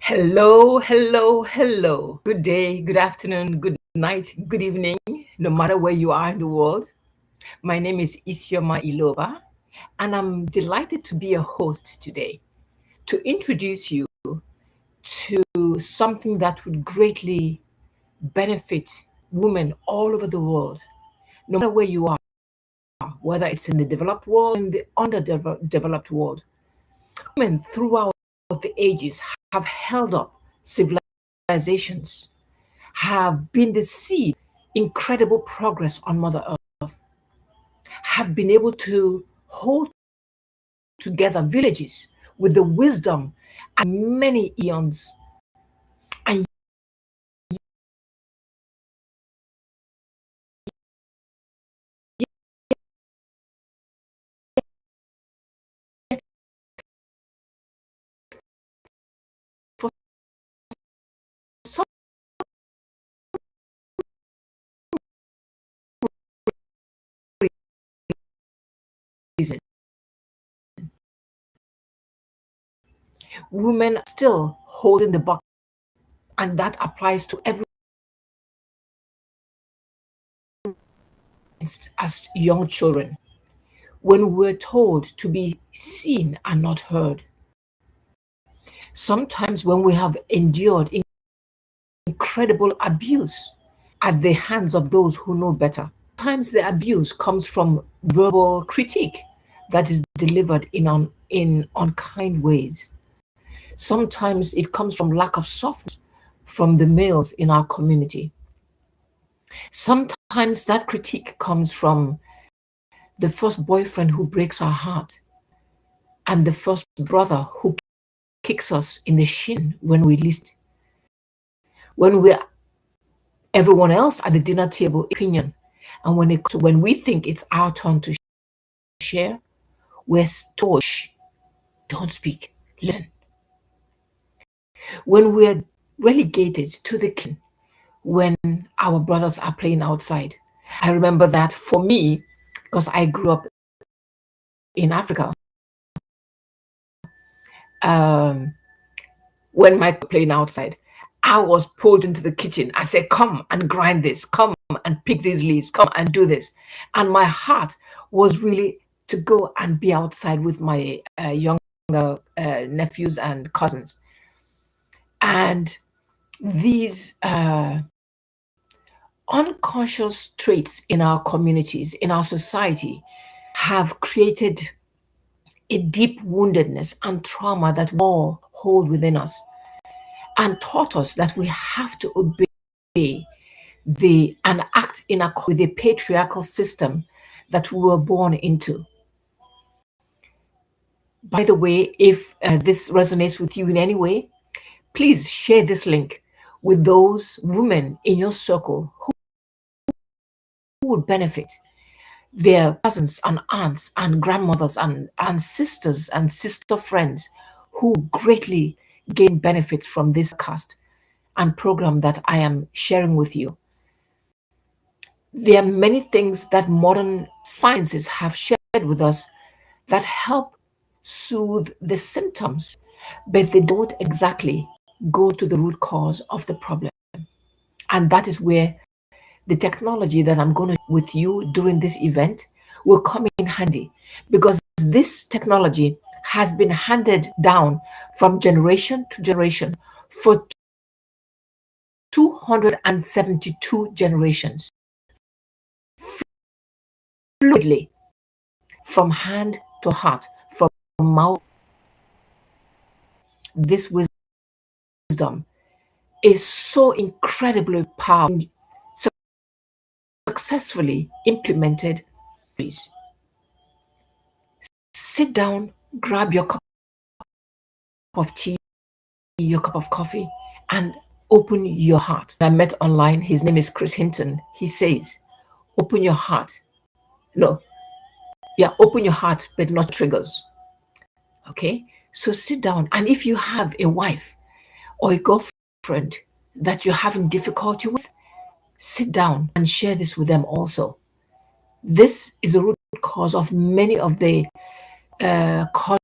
Hello, hello, hello. Good day, good afternoon, good night, good evening, no matter where you are in the world. My name is Isioma Iloba, and I'm delighted to be your host today to introduce you to something that would greatly benefit women all over the world, no matter where you are, whether it's in the developed world, in the underdeveloped world. Women throughout the ages have held up civilizations, have been the seed, incredible progress on Mother Earth, have been able to hold together villages with the wisdom and many eons. And for some reason, women are still holding the buck, and that applies to every as young children. When we're told to be seen and not heard, sometimes when we have endured incredible abuse at the hands of those who know better. Sometimes the abuse comes from verbal critique that is delivered in unkind ways. Sometimes it comes from lack of softness from the males in our community. Sometimes that critique comes from the first boyfriend who breaks our heart and the first brother who kicks us in the shin when we least when we're everyone else at the dinner table opinion, and when we think it's our turn to share, we're told, "Shh, don't speak, listen." When we're relegated to the kitchen when our brothers are playing outside. I remember that for me, because I grew up in Africa, um, when my playing outside, I was pulled into the kitchen. I said, "Come and grind this, come and pick these leaves, come and do this." And my heart was really to go and be outside with my younger nephews and cousins. And these unconscious traits in our communities, in our society, have created a deep woundedness and trauma that we all hold within us, and taught us that we have to obey and act in accord with the patriarchal system that we were born into. By the way, if this resonates with you in any way, please share this link with those women in your circle who would benefit, their cousins and aunts and grandmothers and sisters and sister friends who greatly gain benefits from this cast and program that I am sharing with you. There are many things that modern sciences have shared with us that help soothe the symptoms, but they don't exactly go to the root cause of the problem. And that is where the technology that I'm going to share with you during this event will come in handy, because this technology has been handed down from generation to generation for 272 generations, fluidly, from hand to heart, from mouth. This wisdom is so incredibly powerful, successfully implemented. Please sit down, grab your cup of tea, your cup of coffee, and open your heart. I met online, his name is Chris Hinton. He says, open your heart. No, yeah, open your heart, but not triggers. Okay? So sit down. And if you have a wife or a girlfriend that you're having difficulty with, sit down and share this with them also. This is a root cause of many of the cause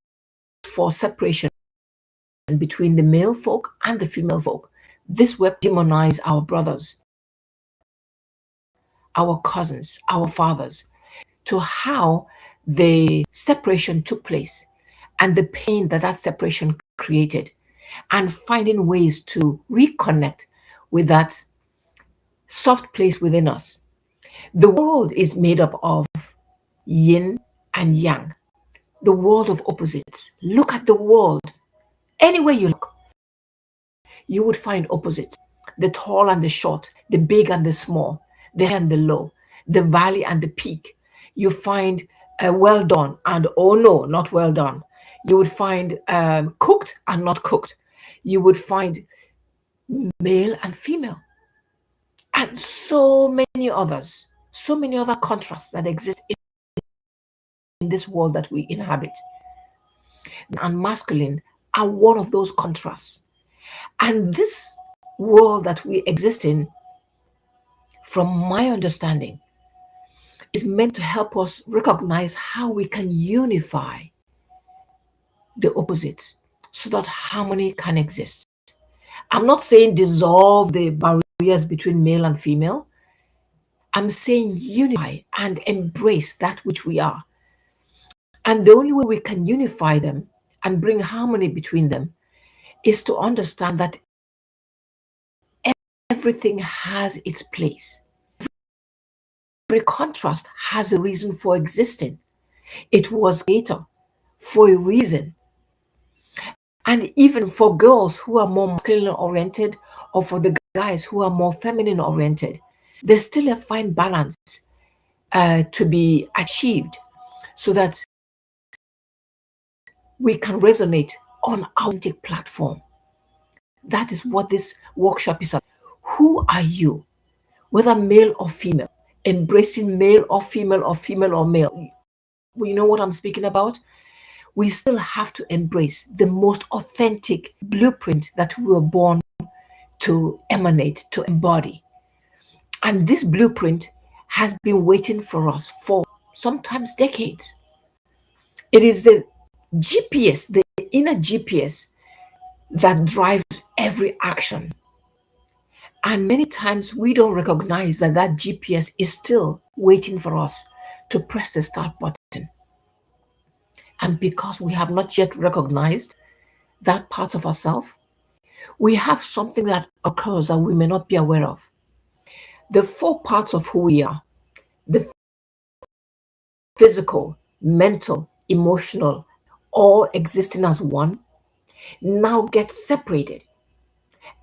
for separation separation between the male folk and the female folk. This web demonize our brothers, our cousins, our fathers, to how the separation took place and the pain that that separation created, and finding ways to reconnect with that soft place within us. The world is made up of yin and yang, the world of opposites. Look at the world. Anywhere you look, you would find opposites: the tall and the short, the big and the small, the high and the low, the valley and the peak. You find well done and oh no, not well done. You would find cooked and not cooked. You would find male and female, and so many other contrasts that exist in this world that we inhabit. And masculine are one of those contrasts. And this world that we exist in, from my understanding, is meant to help us recognize how we can unify the opposites so that harmony can exist. I'm not saying dissolve the barriers between male and female. I'm saying unify and embrace that which we are. And the only way we can unify them and bring harmony between them is to understand that everything has its place. Every contrast has a reason for existing. It was created for a reason. And even for girls who are more masculine oriented, or for the guys who are more feminine oriented, there's still a fine balance to be achieved so that we can resonate on our authentic platform. That is what this workshop is about. Who are you? Whether male or female, embracing male or female or male. You know what I'm speaking about? We still have to embrace the most authentic blueprint that we were born to emanate, to embody. And this blueprint has been waiting for us for sometimes decades. It is the GPS, the inner GPS, that drives every action. And many times we don't recognize that that GPS is still waiting for us to press the start button. And because we have not yet recognized that part of ourselves, we have something that occurs that we may not be aware of. The four parts of who we are: the physical, mental, emotional, all existing as one, now get separated.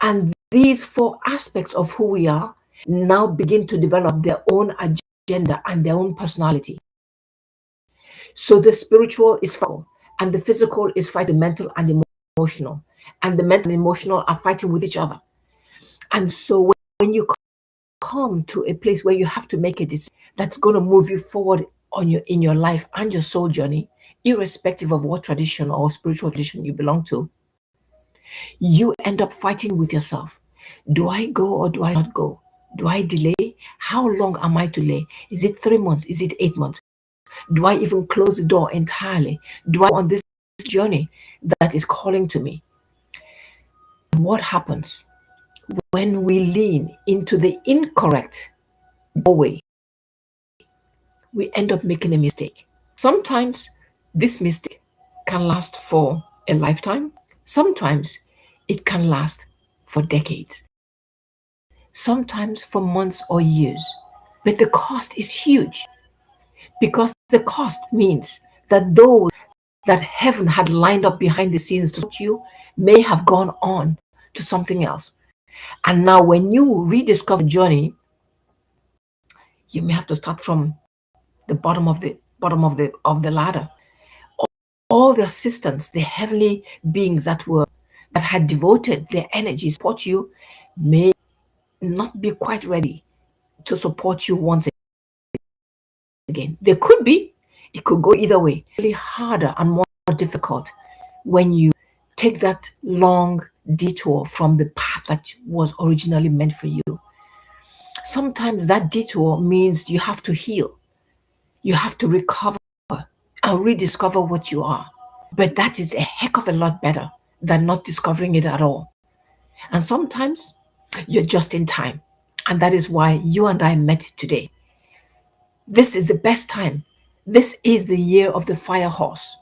And these four aspects of who we are now begin to develop their own agenda and their own personality. So the spiritual is physical, and the physical is fighting the mental and emotional, and the mental and emotional are fighting with each other. And so when you come to a place where you have to make a decision that's going to move you forward in your life and your soul journey, irrespective of what tradition or spiritual tradition you belong to, you end up fighting with yourself. Do I go or do I not go? Do I delay? How long am I to delay? Is it 3 months? Is it 8 months? Do I even close the door entirely? Do I go on this journey that is calling to me? What happens when we lean into the incorrect doorway? We end up making a mistake. Sometimes this mistake can last for a lifetime. Sometimes it can last for decades. Sometimes for months or years. But the cost is huge, because the cost means that those that heaven had lined up behind the scenes to support you may have gone on to something else. And now when you rediscover the journey, you may have to start from the bottom of the ladder. All the assistants, the heavenly beings that had devoted their energy to support you, may not be quite ready to support you once again. They could be. It could go either way. Really harder and more difficult when you take that long detour from the path that was originally meant for you. Sometimes that detour means you have to heal. You have to recover and rediscover what you are. But that is a heck of a lot better than not discovering it at all. And sometimes you're just in time. And that is why you and I met today. This is the best time. This is the year of the fire horse,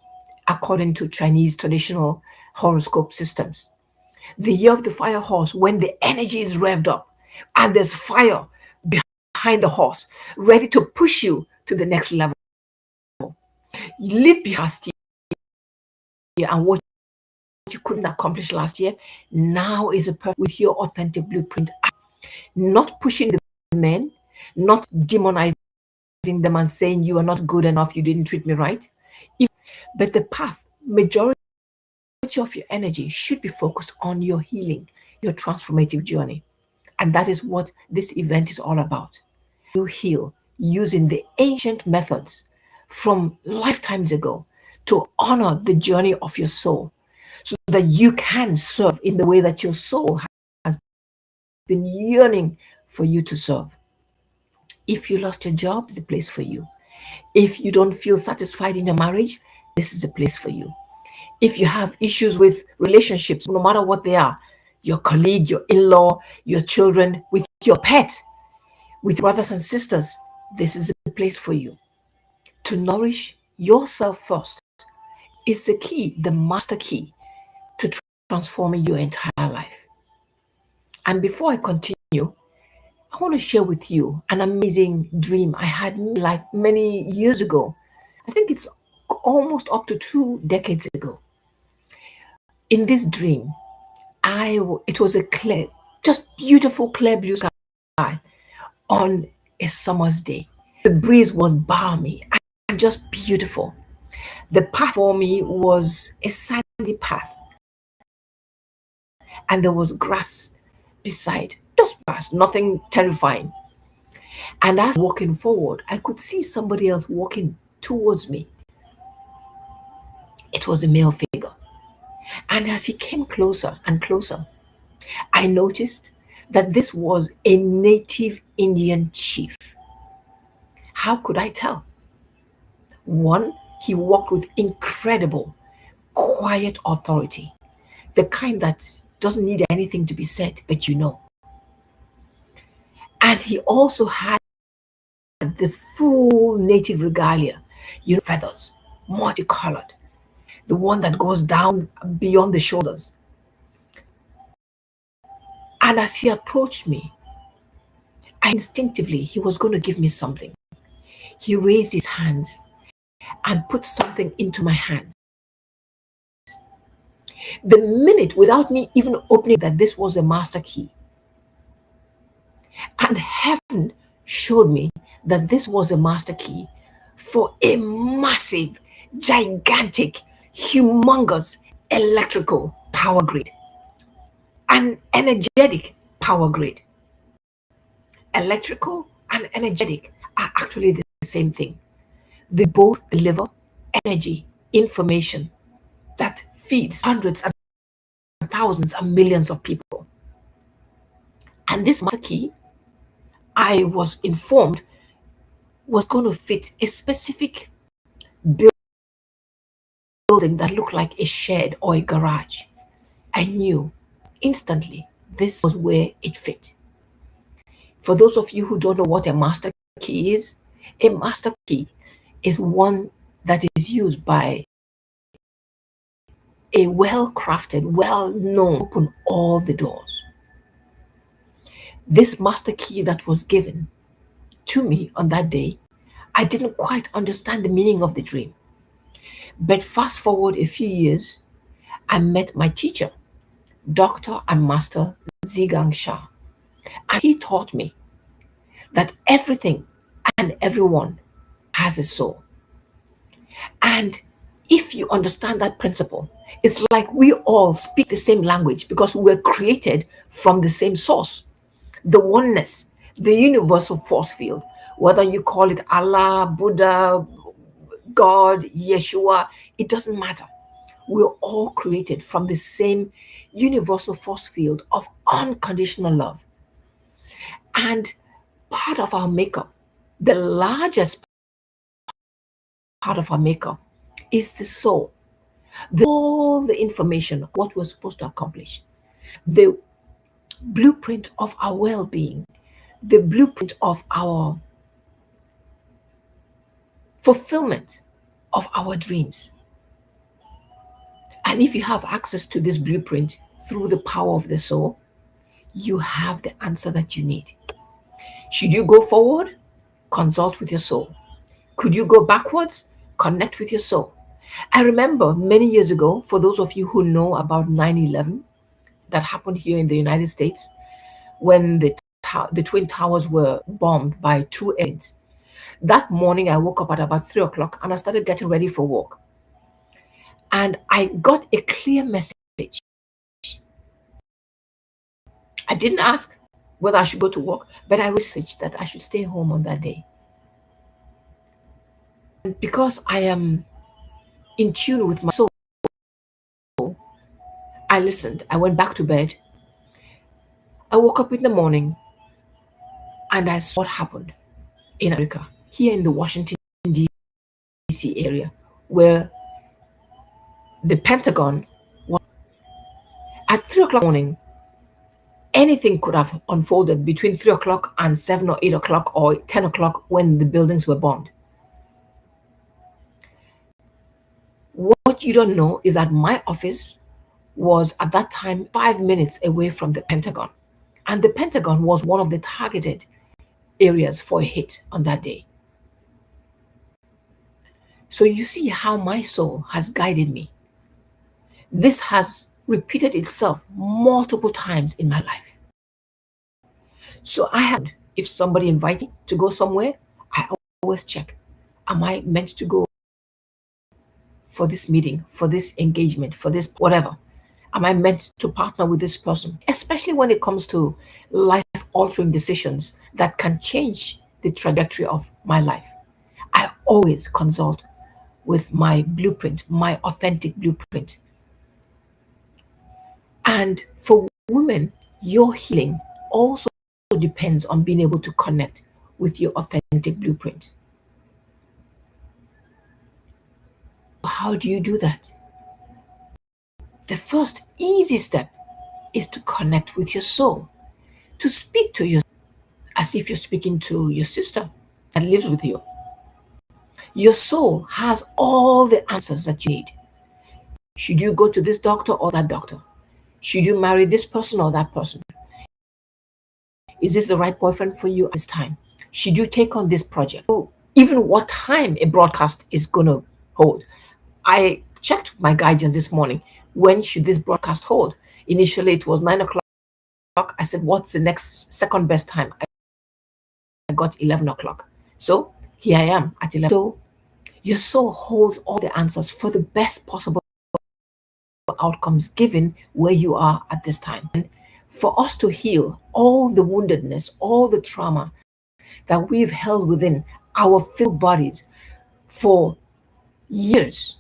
according to Chinese traditional horoscope systems. The year of the fire horse, when the energy is revved up and there's fire behind the horse, ready to push you to the next level. You live behind last year and what you couldn't accomplish last year, now is a perfect with your authentic blueprint. Not pushing the men, not demonizing them and saying you are not good enough, you didn't treat me right. But the path, majority of your energy should be focused on your healing, your transformative journey. And that is what this event is all about. You heal using the ancient methods from lifetimes ago to honor the journey of your soul so that you can serve in the way that your soul has been yearning for you to serve. If you lost your job, this is the place for you. If you don't feel satisfied in your marriage, this is the place for you. If you have issues with relationships, no matter what they are, your colleague, your in law, your children, with your pet, with brothers and sisters, this is a place for you. To nourish yourself first is the key, the master key to transforming your entire life. And before I continue, I want to share with you an amazing dream I had like many years ago. I think it's almost up to 2 decades ago. In this dream, it was a clear, just beautiful clear blue sky on a summer's day. The breeze was balmy and just beautiful. The path for me was a sandy path, and there was grass beside, just grass, nothing terrifying. And as I was walking forward, I could see somebody else walking towards me. It was a male figure. And as he came closer and closer, I noticed that this was a native Indian chief. How could I tell? One, he walked with incredible, quiet authority, the kind that doesn't need anything to be said, but you know. And he also had the full native regalia, feathers, multicolored, the one that goes down beyond the shoulders. And as he approached me, I instinctively, he was going to give me something. He raised his hands and put something into my hands. The minute, without me even opening, that this was a master key. And heaven showed me that this was a master key for a massive, gigantic, humongous electrical power grid, an energetic power grid. Electrical and energetic are actually the same thing. They both deliver energy, information that feeds hundreds and thousands and millions of people. And this master key, I was informed, was going to fit a specific building that looked like a shed or a garage. I knew instantly this was where it fit. For those of you who don't know what a master key is, a master key is one that is used by a well crafted, well known, open all the doors. This master key that was given to me on that day, I didn't quite understand the meaning of the dream. But fast forward a few years, I met my teacher, Dr. and Master Zigang Shah, and he taught me that everything and everyone has a soul. And if you understand that principle, it's like we all speak the same language because we were created from the same source, the oneness, the universal force field, whether you call it Allah, Buddha, God, Yeshua, it doesn't matter. We're all created from the same universal force field of unconditional love. And part of our makeup, the largest part of our makeup, is the soul. All the information, what we're supposed to accomplish, the blueprint of our well being, the blueprint of our fulfillment of our dreams. And if you have access to this blueprint through the power of the soul, you have the answer that you need. Should you go forward? Consult with your soul. Could you go backwards? Connect with your soul. I remember many years ago, for those of you who know about 9/11, that happened here in the United States, when the Twin Towers were bombed by two aliens. That morning, I woke up at about 3 o'clock and I started getting ready for work. And I got a clear message. I didn't ask whether I should go to work, but I researched that I should stay home on that day. And because I am in tune with my soul, I listened. I went back to bed. I woke up in the morning and I saw what happened in America, here in the Washington, D.C. area, where the Pentagon was. At 3 o'clock morning, anything could have unfolded between 3 o'clock and 7 or 8 o'clock or 10 o'clock when the buildings were bombed. What you don't know is that my office was at that time 5 minutes away from the Pentagon. And the Pentagon was one of the targeted areas for a hit on that day. So you see how my soul has guided me. This has repeated itself multiple times in my life. So if somebody invites me to go somewhere, I always check, am I meant to go for this meeting, for this engagement, for this whatever? Am I meant to partner with this person? Especially when it comes to life altering decisions that can change the trajectory of my life. I always consult with my blueprint, my authentic blueprint. And for women, your healing also depends on being able to connect with your authentic blueprint. How do you do that? The first easy step is to connect with your soul, to speak to you as if you're speaking to your sister that lives with you. Your soul has all the answers that you need. Should you go to this doctor or that doctor? Should you marry this person or that person? Is this the right boyfriend for you at this time? Should you take on this project? Even what time a broadcast is going to hold. I checked my guidance this morning. When should this broadcast hold? Initially, it was 9 o'clock. I said, what's the next second best time? I got 11 o'clock. So here I am at 11. So your soul holds all the answers for the best possible outcomes given where you are at this time. And for us to heal all the woundedness, all the trauma that we've held within our physical bodies for years,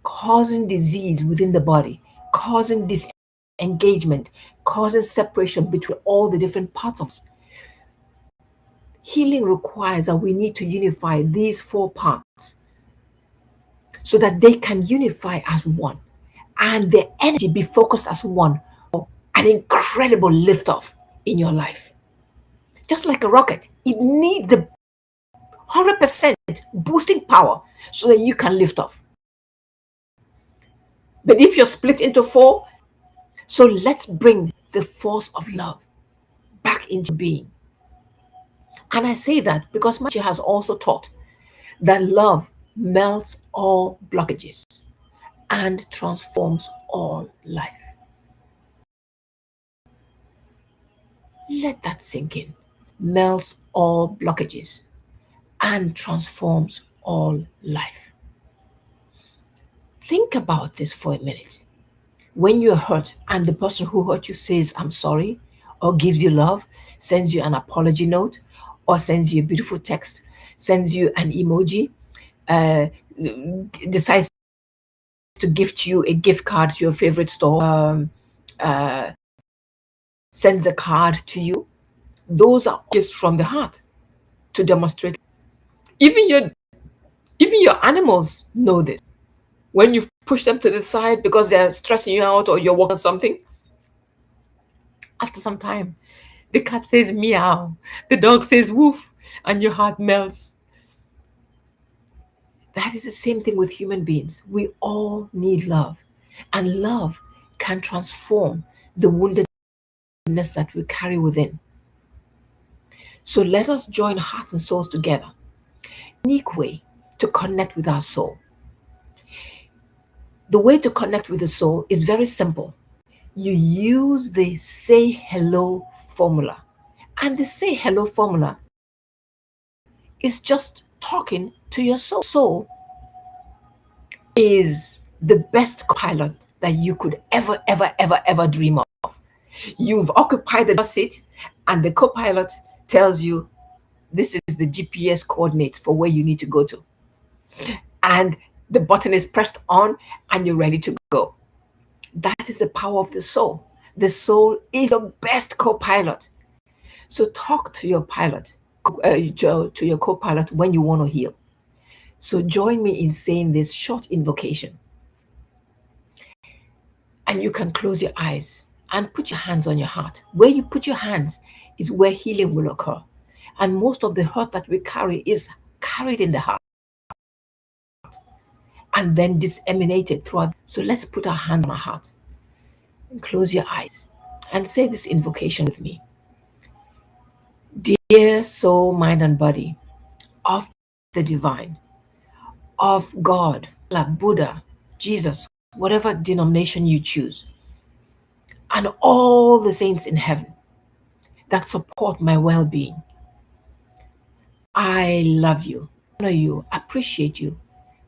causing disease within the body, causing disengagement, causing separation between all the different parts of us. Healing requires that we need to unify these four parts so that they can unify as one and the energy be focused as one. An incredible lift off in your life. Just like a rocket, it needs a 100% boosting power so that you can lift off. But if you're split into four, so let's bring the force of love back into being. And I say that because my teacher has also taught that love melts all blockages and transforms all life. Let that sink in. Melts all blockages and transforms all life. Think about this for a minute. When you're hurt and the person who hurt you says, I'm sorry, or gives you love, sends you an apology note, or sends you a beautiful text, sends you an emoji, uh, decides to gift you a gift card to your favorite store, sends a card to you, those are gifts from the heart to demonstrate. Even your animals know this. When you push them to the side because they're stressing you out or you're working on something, after some time, the cat says meow, the dog says woof, and your heart melts. That is the same thing with human beings. We all need love, and love can transform the woundedness that we carry within. So let us join hearts and souls together. Unique way to connect with our soul. The way to connect with the soul is very simple. You use the say hello formula. And the say hello formula is just talking to your soul. Soul is the best pilot that you could ever dream of. You've occupied the seat, and the co pilot tells you this is the GPS coordinates for where you need to go to. And the button is pressed on, and you're ready to go. That is the power of the soul. The soul is the best co pilot. So talk to your pilot, to your co pilot when you want to heal. So join me in saying this short invocation. And you can close your eyes and put your hands on your heart. Where you put your hands is where healing will occur. And most of the hurt that we carry is carried in the heart and then disseminated throughout. So let's put our hands on our heart and close your eyes and say this invocation with me. Dear soul, mind, and body of the divine, of God, like Buddha, Jesus, whatever denomination you choose, and all the saints in heaven that support my well being. I love you, honor you, appreciate you.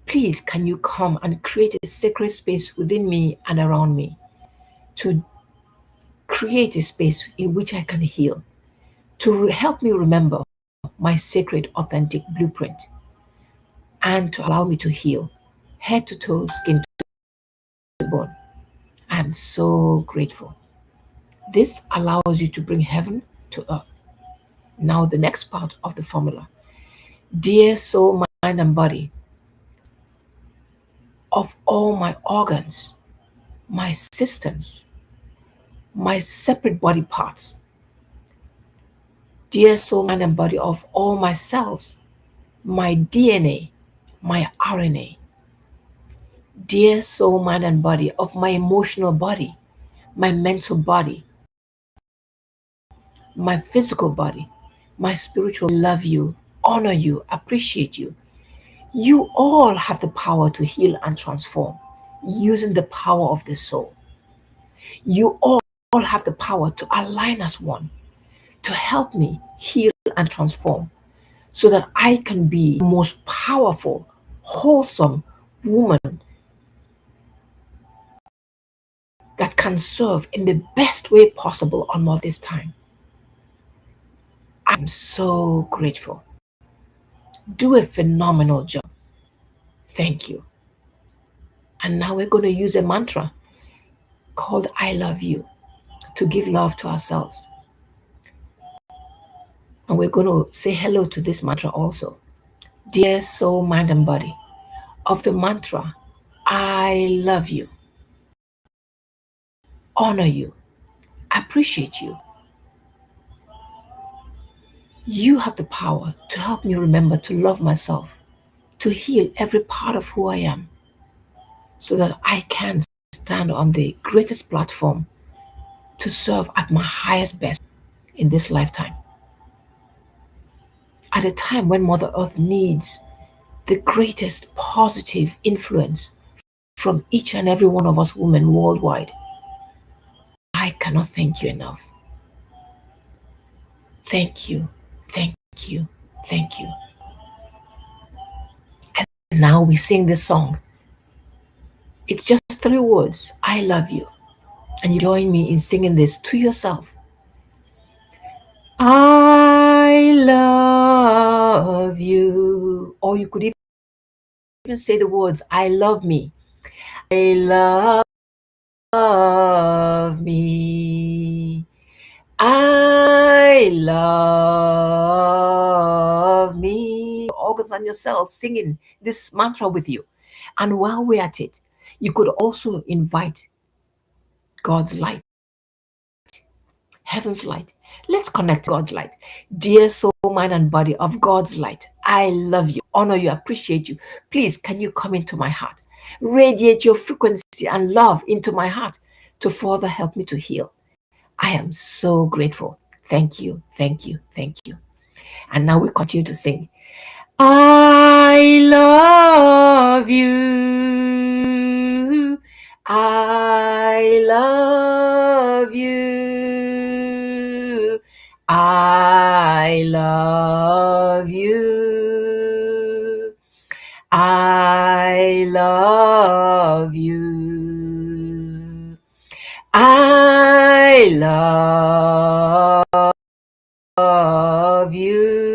Please, can you come and create a sacred space within me and around me to create a space in which I can heal, to help me remember my sacred, authentic blueprint, and to allow me to heal head to toe, skin to bone. I am so grateful. This allows you to bring heaven to earth. Now, the next part of the formula. Dear soul, mind, and body of all my organs, my systems, my separate body parts. Dear soul, mind, and body of all my cells, my DNA, my RNA. Dear soul, mind, and body of my emotional body, my mental body, my physical body, my spiritual love you, honor you, appreciate you. You all have the power to heal and transform using the power of the soul. You all have the power to align as one, to help me heal and transform so that I can be the most powerful, wholesome woman that can serve in the best way possible on Earth this time. I'm so grateful. Do a phenomenal job. Thank you. And now we're going to use a mantra called I love you to give love to ourselves. And we're going to say hello to this mantra also. Dear soul, mind, and body of the mantra, I love you, honor you, appreciate you. You have the power to help me remember to love myself, to heal every part of who I am, so that I can stand on the greatest platform to serve at my highest best in this lifetime. At a time when Mother Earth needs the greatest positive influence from each and every one of us women worldwide, I cannot thank you enough. Thank you, thank you, thank you. And now we sing this song. It's just 3 words, I love you. And you join me in singing this to yourself. I love you. Or you could even say the words, I love me. I love me. I love me. Organs and your cells singing this mantra with you. And while we're at it, you could also invite God's light, heaven's light. Let's connect God's light. Dear soul, mind, and body of God's light, I love you, honor you, appreciate you. Please, can you come into my heart? Radiate your frequency and love into my heart to further help me to heal. I am so grateful. Thank you, thank you, thank you. And now we continue to sing. I love you. I love you. I love you. I love you. I love you.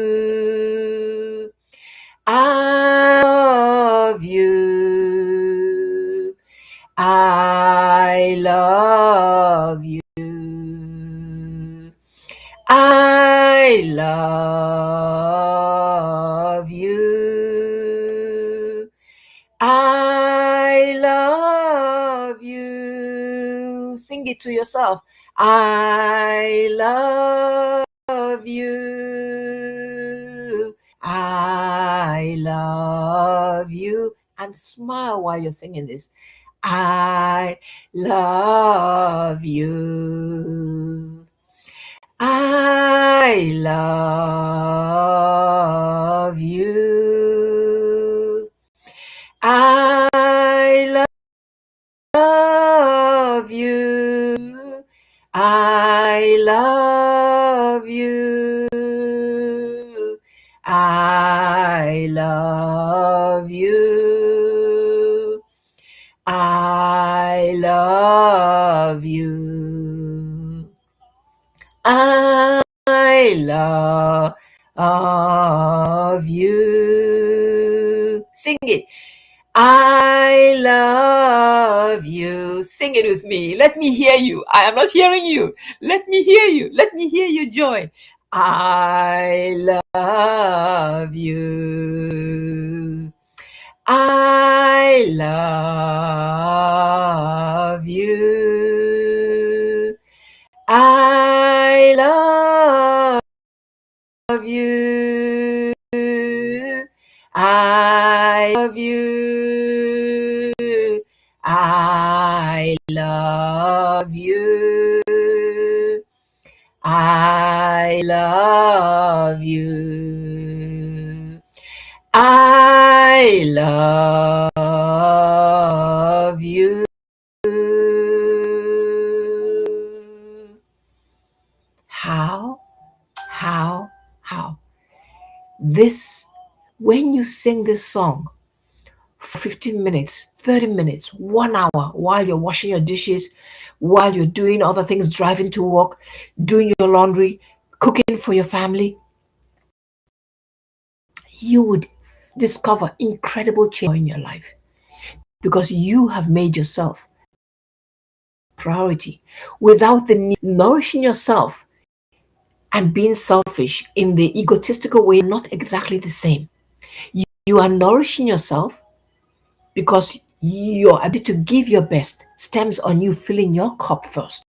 I love you. I love you. I love you. I love you. Sing it to yourself. I love you. I love you. And smile while you're singing this. I love you. I love you. I love you. I love you. I love you. I love you. I love you. Sing it. I love you. Sing it with me. Let me hear you. I am not hearing you. Let me hear you. Let me hear you join. I love you. I love you. I love you. I love you. I love you. I love you. I love you. How? This, when you sing this song for 15 minutes, 30 minutes, 1 hour, while you're washing your dishes, while you're doing other things, driving to work, doing your laundry, cooking for your family, you would discover incredible change in your life because you have made yourself priority without the need nourishing yourself and being selfish in the egotistical way, not exactly the same. You are nourishing yourself because your ability to give your best stems on you filling your cup first.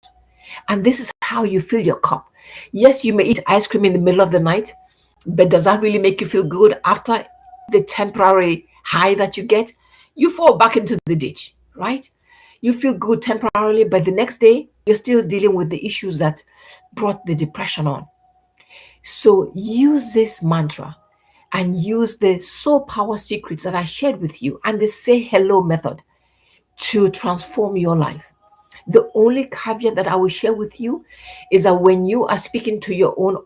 And this is how you fill your cup. Yes, you may eat ice cream in the middle of the night, but does that really make you feel good after the temporary high that you get? You fall back into the ditch, right? You feel good temporarily, but the next day, you're still dealing with the issues that brought the depression on. So use this mantra and use the soul power secrets that I shared with you and the say hello method to transform your life. The only caveat that I will share with you is that when you are speaking to your own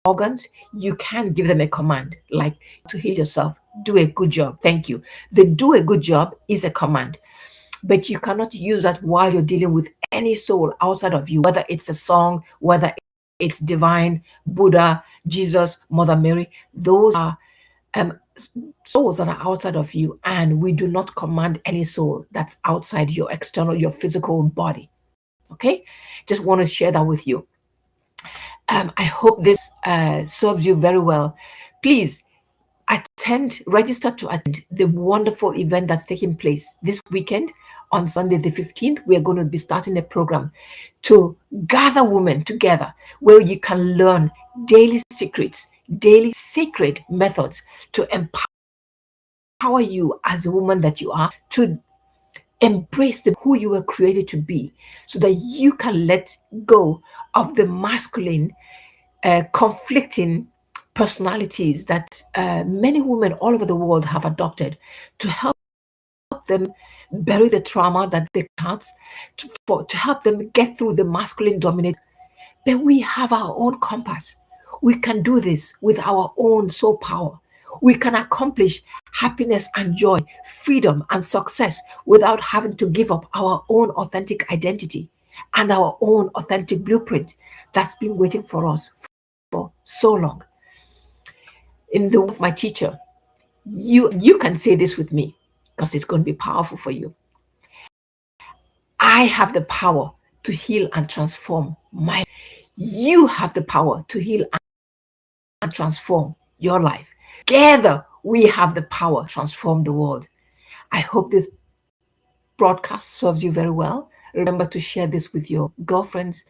organs, you can give them a command like to heal yourself, do a good job, thank you. The do a good job is a command, but you cannot use that while you're dealing with any soul outside of you, whether it's a song, whether it's divine, Buddha, Jesus, Mother Mary. Those are souls that are outside of you, and we do not command any soul that's outside your external, your physical body. Okay, just want to share that with you. I hope this serves you very well. Please, at register to attend the wonderful event that's taking place this weekend on Sunday the 15th. We are going to be starting a program to gather women together where you can learn daily secrets, daily sacred methods to empower you as a woman that you are, to embrace who you were created to be, so that you can let go of the masculine conflicting personalities that many women all over the world have adopted, to help them bury the trauma that they can't, to help them get through the masculine dominate. But we have our own compass. We can do this with our own soul power. We can accomplish happiness and joy, freedom and success without having to give up our own authentic identity and our own authentic blueprint that's been waiting for us for so long. In the words of my teacher, you can say this with me because it's going to be powerful for you. I have the power to heal and transform my. You have the power to heal and transform your life. Together, we have the power to transform the world. I hope this broadcast serves you very well. Remember to share this with your girlfriends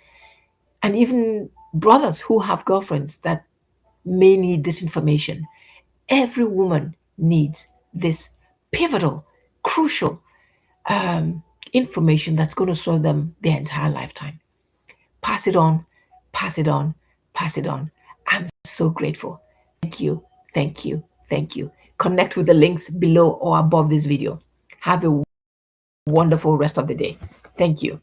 and even brothers who have girlfriends that may need this information. Every woman needs this pivotal, crucial information that's going to serve them their entire lifetime. Pass it on, pass it on, pass it on. I'm so grateful. Thank you, thank you, thank you. Connect with the links below or above this video. Have a wonderful rest of the day. Thank you.